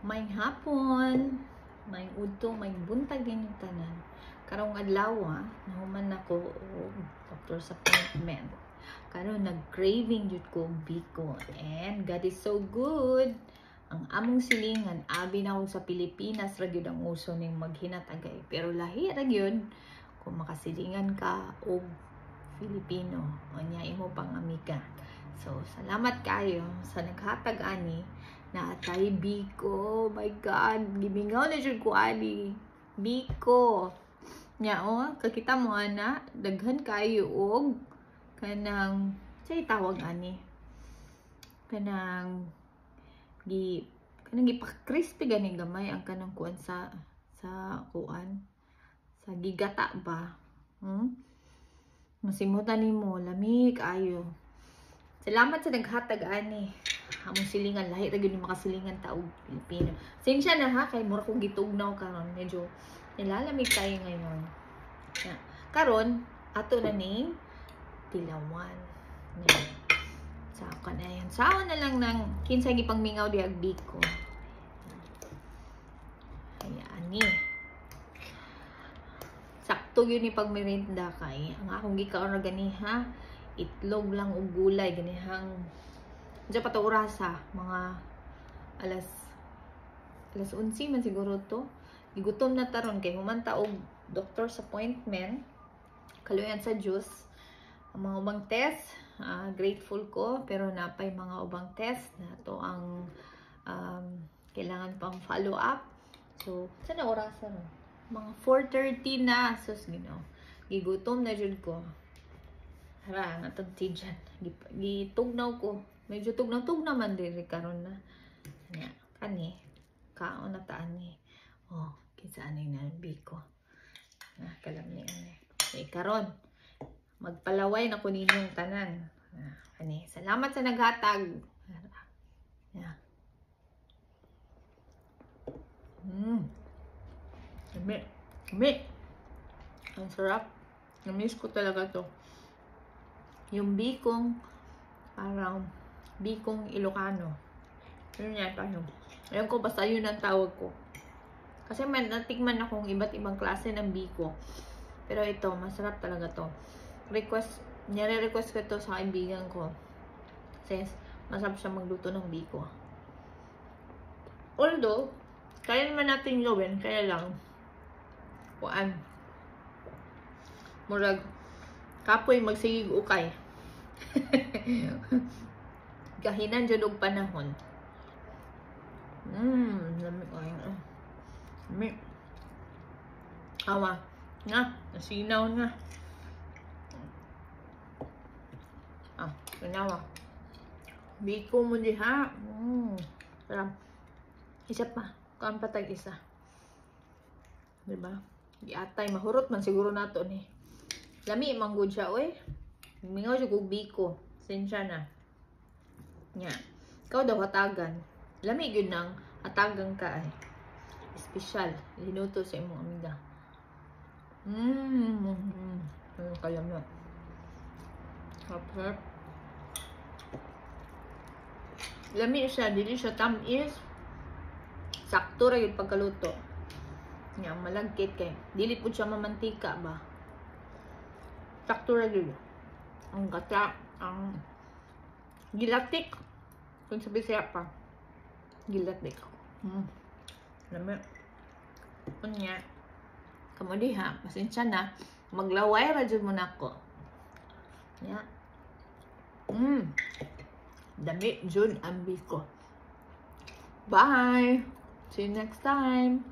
May hapon, may udto, may buntag din yung tanan. Karong adlaw, nahuman ako og doctor's appointment. Karon nag-craving jud ko og biko, and God is so good. Ang among silingan, abi na ako sa Pilipinas ra gyud ang uso ning maghinatagay. Pero lahi ra gyud kung makasilingan ka og Filipino, unya imo pang amiga. So salamat kayo sa naghatag ani na atay biko. Oh my God, gimingaw na jud ko ani biko. Nya kakita mo ana, daghan kayo og kanang say tawag ani. Kanang gipa-crispy gani gamay ang kanang kuan sa kuan sa gigata ba. Masimutan nimo lamig ayo. Salamat sa naghatag ani. Among silingan lahi ra gyud makasilingan ta og Pilipino. Sensya na ha kay mura kong gitugnaw karon, medyo nilalamig tayo ngayon. Ya. Karon ato na ning tilawan. Sa kan ayan. Saon na lang ng kinsay gipang mingaw di ag biko. Ayan ni. Sakto yun ni pagmerinda kay ang akong gikaon ra gani ha. Itlog lang og gulay ganihang diya pa to orasa, mga alas 11 man siguro to. Gigutom na taron kay humanta og doctor's appointment. Kaluyan sa juice. Ang mga ubang test, grateful ko, pero napay mga ubang test na to ang kailangan pang follow up. So, saan na orasa no? Mga 4:30 na. Sus, gigutom na jud ko. Hara, natagti dyan. Gitugnaw ko. Medyo tugnaw man din karon na. Nya, kani. Kaon na taan ni. Oh, kinsa anay na biko. Kalam ni ani. Okay, karon. Magpalaway na ko ninyong tanan. Kani, salamat sa naghatag. Yeah. Lami. Ang sarap. Namiss ko talaga to. Yung bikong parang bikong Ilocano. Yun yata yun. Ayun ko, basta yun ang tawag ko. Kasi may natikman akong iba't ibang klase ng biko. Pero ito, masarap talaga to. Nire-request ko ito sa kaibigan ko. Kasi masarap siya magluto ng biko. Although, kaya naman natin gawin, kaya lang, murag, kapoy magsigig ukay. Gahinan dyan og panahon. Lamig ko yun. Lamig. Awa. Nga, nasinaw nga. Sinawa. Biko mo diha. Sarap. Isa pa. Kaan patag isa. Diba? Giatay. Mahurot man siguro nato ni. Lami manggod siya, oy. Mingaw siya kong biko. Sensya na. Nya. Ikaw daw hatagan. Lami yun nang hatagang ka ay. Espesyal. Linuto sa imong amiga. Ano kaya mo? Sarap. Lami siya. Dili siya tamis. Sakto ra yung pagkaluto. Nya, malagkit kay. Dili po siya mamantika ba? Sakto ra yun. Ang gata. Ang gilatik. Kung sabi siya pa. Gilatik. Lami. Kunya. Kamu diha. Pasensya na. Maglaway ra dyan muna ko. Ya. Dami dyan ang biko. Bye! See you next time!